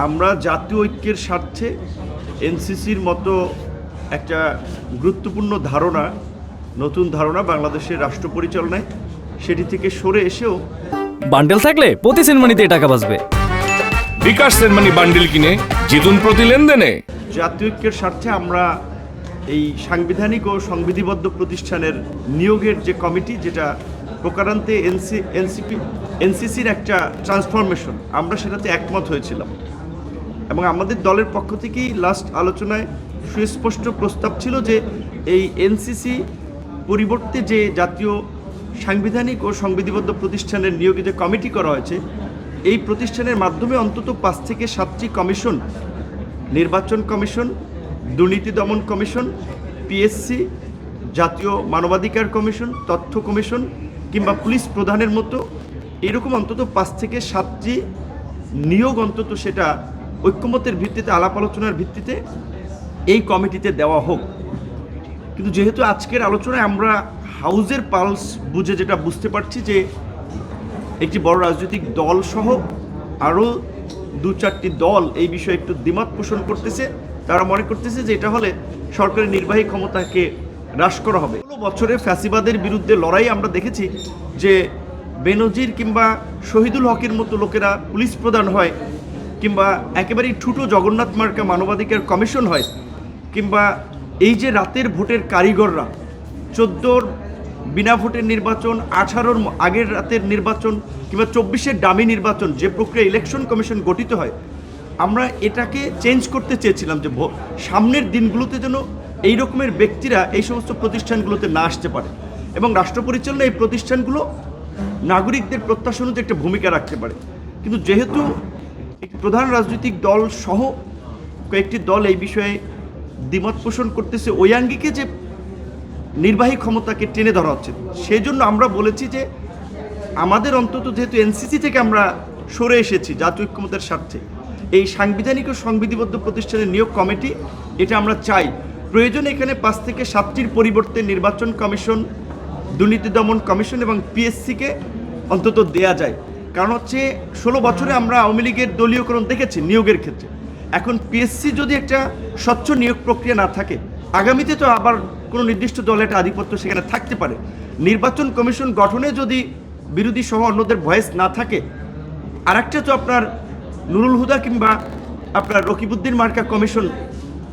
আমরা জাতীয় ঐক্যের স্বার্থে এনসিসির মতো একটা গুরুত্বপূর্ণ ধারণা, নতুন ধারণা বাংলাদেশের রাষ্ট্র পরিচালনায়, সেটি থেকে সরে এসেও বান্ডেল থাকলে প্রতি সেনমানিতে টাকা বাঁচবে। বিকাশ সেনমানি বান্ডেল কিনে জিতুন প্রতি লেনদেনে। জাতীয় ঐক্যের স্বার্থে আমরা এই সাংবিধানিক ও সংবিধিবদ্ধ প্রতিষ্ঠানের নিয়োগের যে কমিটি, যেটা প্রকারান্তে এনসিসির একটা ট্রান্সফরমেশন, আমরা সেটাতে একমত হয়েছিলাম এবং আমাদের দলের পক্ষ থেকেই লাস্ট আলোচনায় সুস্পষ্ট প্রস্তাব ছিল যে এই এনসিসি পরিবর্তে যে জাতীয় সাংবিধানিক ও সংবিধিবদ্ধ প্রতিষ্ঠানের নিয়োগে যে কমিটি করা হয়েছে, এই প্রতিষ্ঠানের মাধ্যমে অন্তত 5 থেকে 7টি কমিশন, নির্বাচন কমিশন, দুর্নীতি দমন কমিশন, পিএসসি, জাতীয় মানবাধিকার কমিশন, তথ্য কমিশন কিংবা পুলিশ প্রধানের মতো এরকম অন্তত 5 থেকে 7টি নিয়োগ অন্তত সেটা ঐক্যমতের ভিত্তিতে, আলাপ আলোচনার ভিত্তিতে এই কমিটিতে দেওয়া হোক। কিন্তু যেহেতু আজকের আলোচনায় আমরা হাউজের পালস বুঝে যেটা বুঝতে পারছি যে একটি বড় রাজনৈতিক দল সহ আরও 2-4টি দল এই বিষয়ে একটু দ্বিমত পোষণ করতেছে। তারা মনে করতেছে যে এটা হলে সরকারের নির্বাহী ক্ষমতাকে হ্রাস করা হবে। 16 বছরে ফ্যাসিবাদের বিরুদ্ধে লড়াই আমরা দেখেছি যে বেনজির কিংবা শহীদুল হকের মতো লোকেরা পুলিশ প্রধান হয়, কিংবা একেবারেই ঠুটো জগন্নাথ মার্কা মানবাধিকার কমিশন হয়, কিংবা এই যে রাতের ভোটের কারিগররা 14 বিনা ভোটের নির্বাচন, 18 আগের রাতের নির্বাচন কিংবা 24 ডামি নির্বাচন, যে প্রক্রিয়া ইলেকশন কমিশন গঠিত হয়, আমরা এটাকে চেঞ্জ করতে চেয়েছিলাম যে সামনের দিনগুলোতে যেন এই রকমের ব্যক্তিরা এই সমস্ত প্রতিষ্ঠানগুলোতে না আসতে পারে এবং রাষ্ট্র পরিচালনায় এই প্রতিষ্ঠানগুলো নাগরিকদের প্রত্যাশা অনুযায়ী একটা ভূমিকা রাখতে পারে। কিন্তু যেহেতু প্রধান রাজনৈতিক দল সহ কয়েকটি দল এই বিষয়ে দ্বিমত পোষণ করতেছে, ওই আঙ্গিকে যে নির্বাহী ক্ষমতাকে টেনে ধরা হচ্ছে, সেই জন্য আমরা বলেছি যে আমাদের অন্তত যেহেতু এনসিসি থেকে আমরা সরে এসেছি জাতীয় ঐক্যমতের স্বার্থে, এই সাংবিধানিক ও সংবিধিবদ্ধ প্রতিষ্ঠানের নিয়োগ কমিটি এটা আমরা চাই। প্রয়োজনে এখানে 5 থেকে 7টির পরিবর্তে নির্বাচন কমিশন, দুর্নীতি দমন কমিশন এবং পিএসসিকে অন্তত দেয়া যায়। কারণ হচ্ছে 16 বছরে আমরা আওয়ামী লীগের দলীয়করণ দেখেছি নিয়োগের ক্ষেত্রে। এখন পিএসসি যদি একটা স্বচ্ছ নিয়োগ প্রক্রিয়া না থাকে, আগামীতে তো আবার কোনো নির্দিষ্ট দলের একটা আধিপত্য সেখানে থাকতে পারে। নির্বাচন কমিশন গঠনে যদি বিরোধী সহ অন্যদের ভয়েস না থাকে, আরেকটা তো আপনার নুরুল হুদা কিংবা আপনার রকিবউদ্দিন মার্কা কমিশন,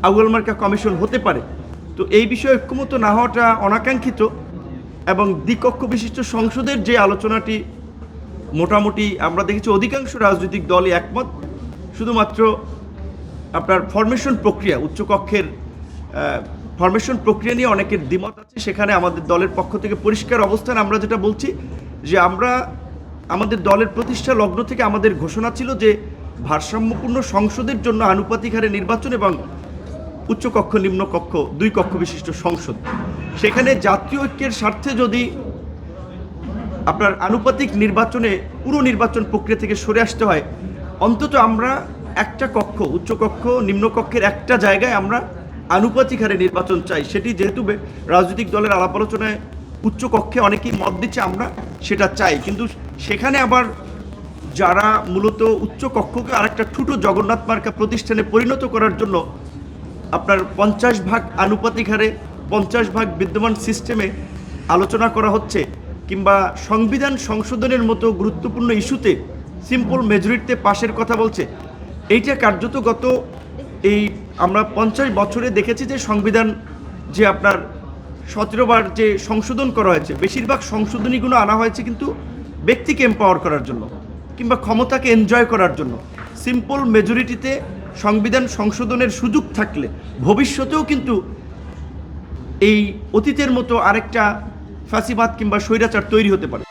আউয়াল মার্কা কমিশন হতে পারে। তো এই বিষয়ে ঐক্যমত না হওয়াটা অনাকাঙ্ক্ষিত এবং দ্বিকক্ষ বিশিষ্ট সংসদের যে আলোচনাটি মোটামুটি আমরা দেখেছি অধিকাংশ রাজনৈতিক দলই একমত। শুধুমাত্র আপনার ফরমেশন প্রক্রিয়া, উচ্চকক্ষের ফরমেশন প্রক্রিয়া নিয়ে অনেকের দ্বিমত আছে। সেখানে আমাদের দলের পক্ষ থেকে পরিষ্কার অবস্থান, আমরা যেটা বলছি যে আমরা আমাদের দলের প্রতিষ্ঠা লগ্ন থেকে আমাদের ঘোষণা ছিল যে ভারসাম্যপূর্ণ সংসদের জন্য আনুপাতিক হারে নির্বাচন এবং উচ্চকক্ষ নিম্নকক্ষ 2 কক্ষ বিশিষ্ট সংসদ। সেখানে জাতীয় ঐক্যের স্বার্থে যদি আপনার আনুপাতিক নির্বাচনে পুরো নির্বাচন প্রক্রিয়া থেকে সরে আসতে হয়, অন্তত আমরা একটা কক্ষ, উচ্চকক্ষ নিম্নকক্ষের একটা জায়গায় আমরা আনুপাতিক হারে নির্বাচন চাই। সেটি যেহেতু রাজনৈতিক দলের আলাপ আলোচনায় উচ্চকক্ষে অনেকেই মত দিচ্ছে, আমরা সেটা চাই। কিন্তু সেখানে আবার যারা মূলত উচ্চকক্ষকে আরেকটা ঠুটো জগন্নাথ মার্কা প্রতিষ্ঠানে পরিণত করার জন্য আপনার 50 ভাগ আনুপাতিক হারে 50 ভাগ বিদ্যমান সিস্টেমে আলোচনা করা হচ্ছে, কিংবা সংবিধান সংশোধনের মতো গুরুত্বপূর্ণ ইস্যুতে সিম্পল মেজরিটিতে পাশের কথা বলছে, এইটা কার্যত গত এই আমরা 50 বছরে দেখেছি যে সংবিধান যে আপনার 17 বার যে সংশোধন করা হয়েছে, বেশিরভাগ সংশোধনীগুলো আনা হয়েছে কিন্তু ব্যক্তিকে এম্পাওয়ার করার জন্য কিংবা ক্ষমতাকে এনজয় করার জন্য। সিম্পল মেজরিটিতে সংবিধান সংশোধনের সুযোগ থাকলে ভবিষ্যতেও কিন্তু এই অতীতের মতো আরেকটা ফ্যাসিবাদ কিংবা স্বৈরাচার তৈরি হতে পারে।